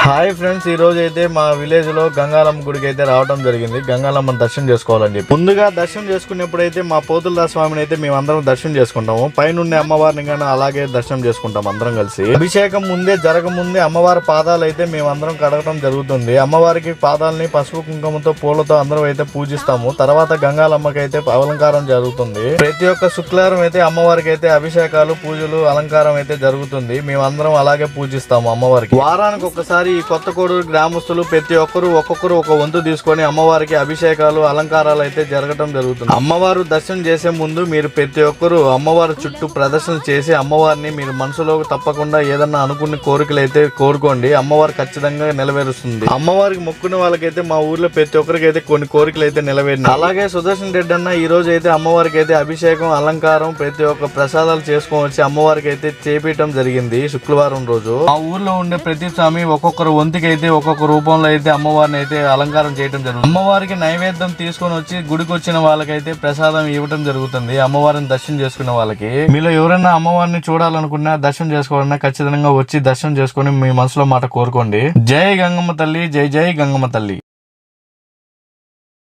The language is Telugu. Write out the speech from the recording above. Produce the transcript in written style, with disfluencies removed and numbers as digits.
హాయ్ ఫ్రెండ్స్, ఈ రోజు అయితే మా విలేజ్ లో గంగాలమ్మ గుడికి అయితే రావడం జరిగింది. గంగాలమ్మ దర్శనం చేసుకోవాలని చెప్పి ముందుగా దర్శనం చేసుకునేప్పుడు అయితే మా పోతుల స్వామిని అయితే మేము అందరం దర్శనం చేసుకుంటాము. పైనుండి అమ్మవారిని గానీ అలాగే దర్శనం చేసుకుంటాం అందరం కలిసి. అభిషేకం ముందే జరగముందే అమ్మవారి పాదాలు అయితే మేము అందరం కడగడం జరుగుతుంది. అమ్మవారికి పాదాలని పసుపు కుంకుమతో పూలతో అందరం అయితే పూజిస్తాము. తర్వాత గంగాలమ్మకి అయితే అలంకారం జరుగుతుంది. ప్రతి ఒక్క శుక్రవారం అయితే అమ్మవారికి అయితే అభిషేకాలు పూజలు అలంకారం అయితే జరుగుతుంది. మేము అందరం అలాగే పూజిస్తాము అమ్మవారికి. వారానికి ఒకసారి ఈ కొత్త కోడూరు గ్రామస్తులు ప్రతి ఒక్కరు ఒక్కొక్కరు ఒక వంతు తీసుకొని అమ్మవారికి అభిషేకాలు అలంకారాలు అయితే జరగడం జరుగుతుంది. అమ్మవారు దర్శనం చేసే ముందు మీరు ప్రతి ఒక్కరు అమ్మవారి చుట్టూ ప్రదర్శన చేసి అమ్మవారిని మీరు మనసులో తప్పకుండా ఏదన్నా అనుకున్న కోరికలు అయితే కోరుకోండి. అమ్మవారు ఖచ్చితంగా నెరవేరుస్తుంది. అమ్మవారికి మొక్కున్న వాళ్ళకైతే మా ఊర్లో ప్రతి ఒక్కరికి అయితే కొన్ని కోరికలు అయితే నెరవేరినాయి. అలాగే సుదర్శన్ రెడ్డి అన్న ఈ రోజు అయితే అమ్మవారికి అయితే అభిషేకం అలంకారం ప్రతి ఒక్క ప్రసాదాలు చేసుకొని వచ్చి అమ్మవారికి అయితే చేపించడం జరిగింది. శుక్రవారం రోజు ఆ ఊర్లో ఉండే ప్రతి స్వామి ఒక్కొక్కరు వంతుకి అయితే ఒక్కొక్క రూపంలో అయితే అమ్మవారిని అయితే అలంకారం చేయడం జరుగుతుంది. అమ్మవారికి నైవేద్యం తీసుకొని వచ్చి గుడికి వచ్చిన వాళ్ళకైతే ప్రసాదం ఇవ్వడం జరుగుతుంది. అమ్మవారిని దర్శనం చేసుకున్న వాళ్ళకి. మీలో ఎవరైనా అమ్మవారిని చూడాలనుకున్నా దర్శనం చేసుకోవాలన్నా ఖచ్చితంగా వచ్చి దర్శనం చేసుకొని మీ మనసులో మాట కోరుకోండి. జై గంగమ్మ తల్లి, జై జై గంగమ్మ తల్లి.